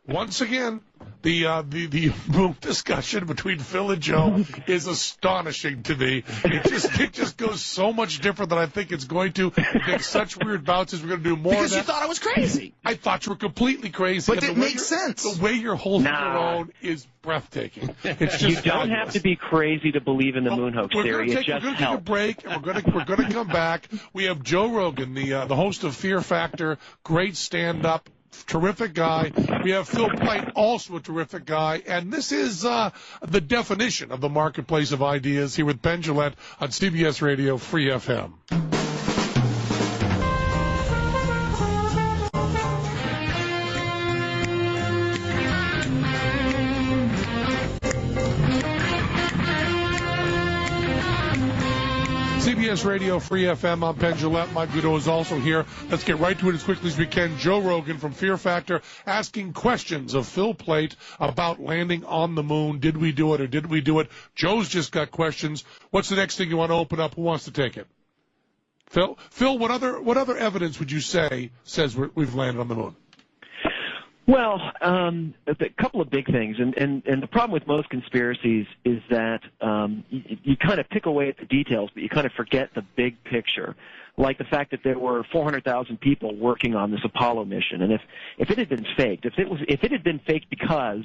Once again, the moon discussion between Phil and Joe is astonishing to me. It just goes so much different than I think it's going to. It makes such weird bounces. We're going to do more because of that. You thought I was crazy. I thought you were completely crazy. But it makes sense. The way you're holding your own is breathtaking. It's just you don't have to be crazy to believe in the moon hoax theory. We're going to take a break, and we're going to come back. We have Joe Rogan, the host of Fear Factor, great stand-up. Terrific guy. We have Phil Plait, also a terrific guy. And this is the definition of the marketplace of ideas here with Penn Jillette on CBS Radio Free FM. CBS Radio Free FM. I'm Penn Jillette. Mike Guido is also here. Let's get right to it as quickly as we can. Joe Rogan from Fear Factor asking questions of Phil Plait about landing on the moon. Did we do it or didn't we do it? Joe's just got questions. What's the next thing you want to open up? Who wants to take it? Phil, what other evidence would you say says we've landed on the moon? Well, a couple of big things, and the problem with most conspiracies is that you kind of pick away at the details, but you kind of forget the big picture, like the fact that there were 400,000 people working on this Apollo mission, and if it had been faked, if it had been faked because,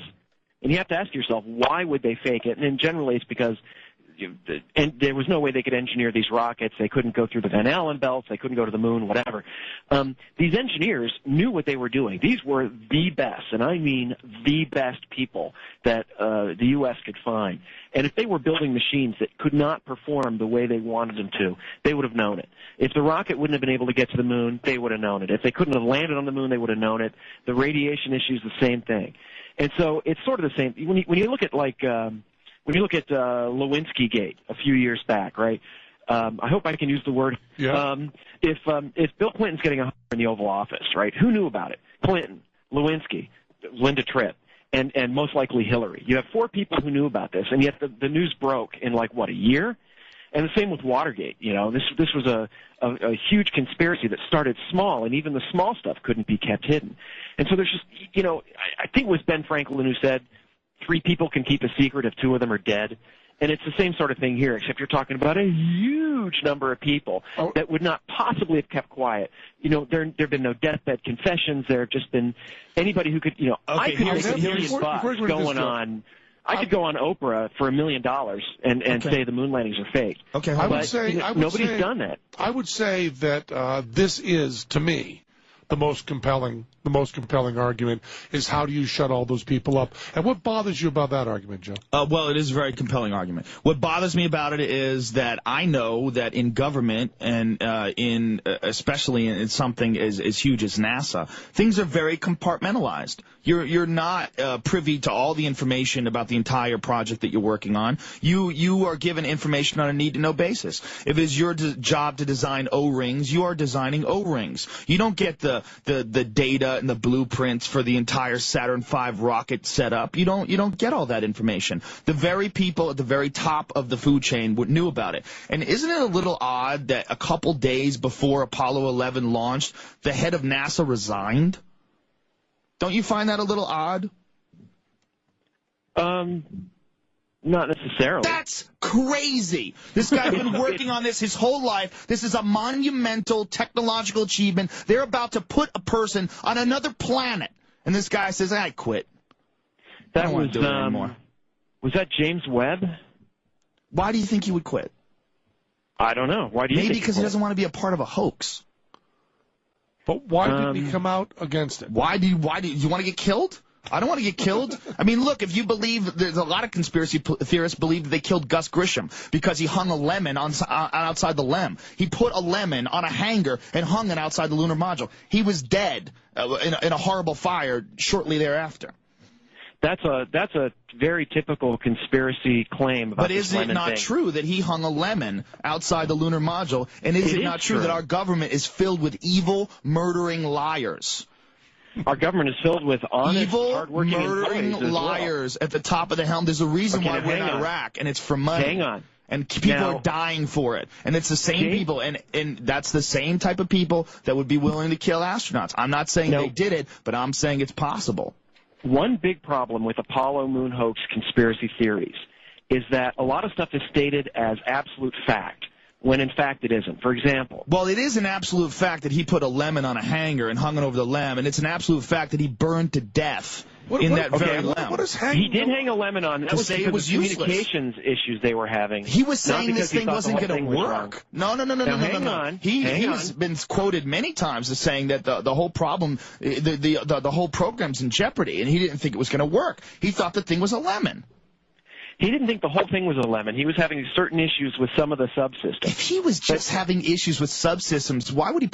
and you have to ask yourself, why would they fake it? And generally, it's because and there was no way they could engineer these rockets. They couldn't go through the Van Allen belts. They couldn't go to the moon, whatever. These engineers knew what they were doing. These were the best, and I mean the best people that the U.S. could find. And if they were building machines that could not perform the way they wanted them to, they would have known it. If the rocket wouldn't have been able to get to the moon, they would have known it. If they couldn't have landed on the moon, they would have known it. The radiation issue is the same thing. And so it's sort of the same. When you look at when you look at Lewinsky Gate a few years back, right? I hope I can use the word. Yeah. If Bill Clinton's getting a in the Oval Office, right? Who knew about it? Clinton, Lewinsky, Linda Tripp, and most likely Hillary. You have four people who knew about this, and yet the news broke in a year. And the same with Watergate. This was a huge conspiracy that started small, and even the small stuff couldn't be kept hidden. And so there's just, I think it was Ben Franklin who said, 3 people can keep a secret if 2 of them are dead. And it's the same sort of thing here, except you're talking about a huge number of people that would not possibly have kept quiet. There have been no deathbed confessions. There have just been anybody who could, I could make $1 million going on. I could go on Oprah for $1 million and say the moon landings are fake. Okay, nobody's done that. I would say that this is, to me, the most compelling argument is how do you shut all those people up? And what bothers you about that argument, Joe? Well, it is a very compelling argument. What bothers me about it is that I know that in government and especially in something as huge as NASA, things are very compartmentalized. You're not privy to all the information about the entire project that you're working on. You are given information on a need-to-know basis. If it's your job to design O-rings, you are designing O-rings. You don't get the data and the blueprints for the entire Saturn V rocket setup. You don't get all that information. The very people at the very top of the food chain knew about it. And isn't it a little odd that a couple days before Apollo 11 launched, the head of NASA resigned? Don't you find that a little odd? Not necessarily. That's crazy. This guy's been working on this his whole life. This is a monumental technological achievement. They're about to put a person on another planet. And this guy says, I quit. I don't want to do it anymore. Was that James Webb? Why do you think he would quit? I don't know. Why do you think Maybe because he doesn't want to be a part of a hoax. But why didn't he come out against it? Why do you want to get killed? I don't want to get killed. I mean, look, if you believe, there's a lot of conspiracy theorists believe that they killed Gus Grisham because he hung a lemon outside the LEM. He put a lemon on a hanger and hung it outside the lunar module. He was dead in a horrible fire shortly thereafter. That's a very typical conspiracy claim about But is it not true that he hung a lemon outside the lunar module? And is it not true that our government is filled with evil, murdering liars? Our government is filled with honest, evil, hardworking murdering liars at the top of the helm. There's a reason why we're in Iraq, and it's for money. Hang on. And people are dying for it. And it's the same people, and that's the same type of people that would be willing to kill astronauts. I'm not saying they did it, but I'm saying it's possible. one big problem with Apollo moon hoax conspiracy theories is that a lot of stuff is stated as absolute fact, when in fact it isn't. For example... Well, it is an absolute fact that he put a lemon on a hanger and hung it over the lemon, and it's an absolute fact that he burned to death that very lemon. What is hanging? He did hang a lemon on. That was because of communications issues they were having. He was saying this thing wasn't going to work. No. Hang on. He's been quoted many times as saying that the whole problem, the whole program's in jeopardy, and he didn't think it was going to work. He thought the thing was a lemon. He didn't think the whole thing was a lemon. He was having certain issues with some of the subsystems. If he was just having issues with subsystems, why would he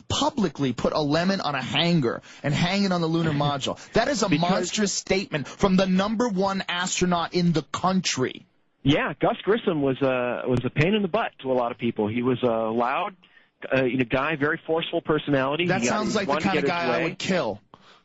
publicly put a lemon on a hanger and hang it on the lunar module? That is a monstrous statement from the #1 astronaut in the country. Yeah, Gus Grissom was a pain in the butt to a lot lot of people. He was a loud guy, very forceful personality. That sounds like the kind of guy I would kill.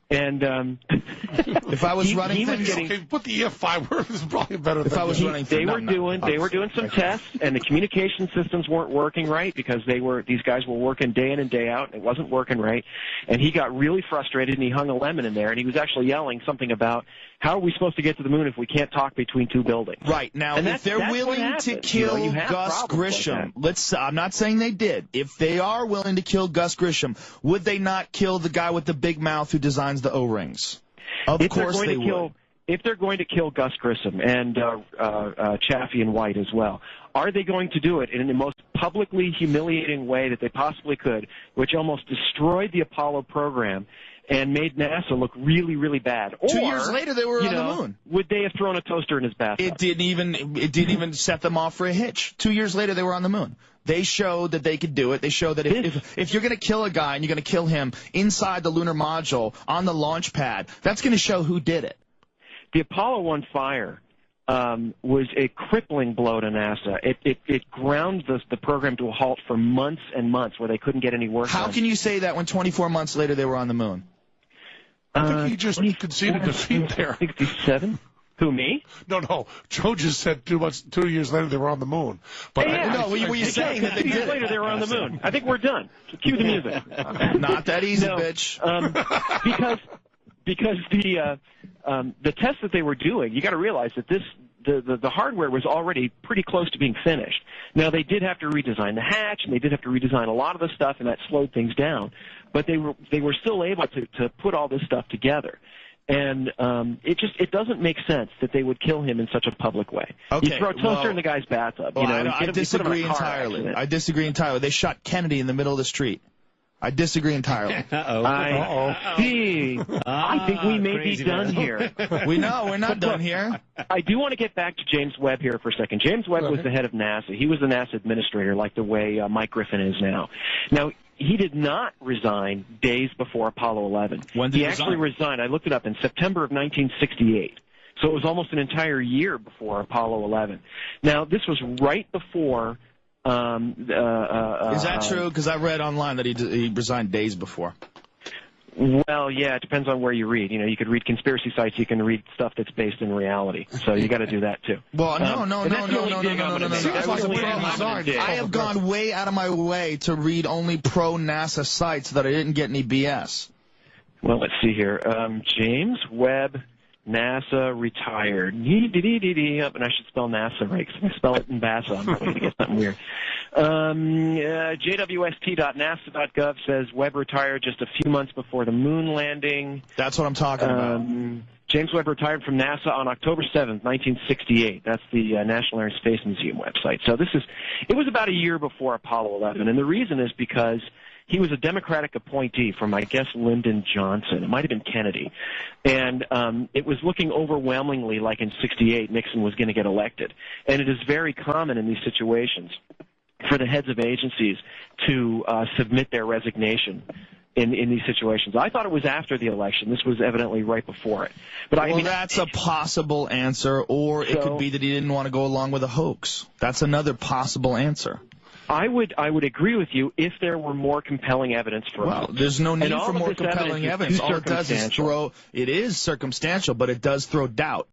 And if I was running things, okay, put the if-5 word is probably better. If I was running things, they were doing some tests, and the communication systems weren't working right because these guys were working day in and day out, and it wasn't working right. And he got really frustrated, and he hung a lemon in there, and he was actually yelling something about how are we supposed to get to the moon if we can't talk between two buildings? Right. Now, if they're willing to kill Gus Grissom, I'm not saying they did. If they are willing to kill Gus Grissom, would they not kill the guy with the big mouth who designs the O-rings? Of course they would. If they're going to kill Gus Grissom and Chaffee and White as well, are they going to do it in the most publicly humiliating way that they possibly could, which almost destroyed the Apollo program and made NASA look really, really bad? Or, 2 years later, they were on the moon. Would they have thrown a toaster in his bathtub? It didn't even set them off for a hitch. 2 years later, they were on the moon. They showed that they could do it. They showed that if you're going to kill a guy and you're going to kill him inside the lunar module on the launch pad, that's going to show who did it. The Apollo 1 fire was a crippling blow to NASA. It ground the program to a halt for months and months where they couldn't get any work done. How can you say that when 24 months later they were on the moon? I think he just conceded defeat there. 67? Who, me? No. Joe just said 2 years later they were on the moon. But were you saying that 2 years later they were on the moon? I think we're done. So cue the music. Not that easy, bitch. Because the tests that they were doing, you got to realize that the hardware was already pretty close to being finished. Now they did have to redesign the hatch, and they did have to redesign a lot of the stuff, and that slowed things down. But they were still able to put all this stuff together. And it doesn't make sense that they would kill him in such a public way. Okay, you throw a toaster in the guy's bathtub. I disagree entirely. I disagree entirely. They shot Kennedy in the middle of the street. I disagree entirely. I see. I think we may be done here. We're not done here. I do want to get back to James Webb here for a second. James Webb was the head of NASA. He was the NASA administrator, like the way Mike Griffin is now. Now, he did not resign days before Apollo 11. When did he actually resigned? I looked it up in September of 1968. So it was almost an entire year before Apollo 11. Now, this was right before... is that true? Because I read online that he resigned days before. Well, yeah, it depends on where you read. You could read conspiracy sites. You can read stuff that's based in reality. So you got to do that too. Well, no. I have gone way out of my way to read only pro-NASA sites so that I didn't get any BS. Well, let's see here. James Webb, NASA retired. And I should spell NASA right, because if I spell it in Bassa, I'm probably going to get something weird. JWST.nasa.gov says Webb retired just a few months before the moon landing. That's what I'm talking about. James Webb retired from NASA on October 7th, 1968. That's the National Air and Space Museum website. So it was about a year before Apollo 11. And the reason is because he was a Democratic appointee from, I guess, Lyndon Johnson. It might have been Kennedy. And it was looking overwhelmingly like in 68 Nixon was going to get elected. And it is very common in these situations for the heads of agencies to submit their resignation in these situations. I thought it was after the election. This was evidently right before it. But that's a possible answer, or it could be that he didn't want to go along with a hoax. That's another possible answer. I would agree with you if there were more compelling evidence for it. Well, there's no need for more compelling evidence. All it does is it is circumstantial, but it does throw doubt.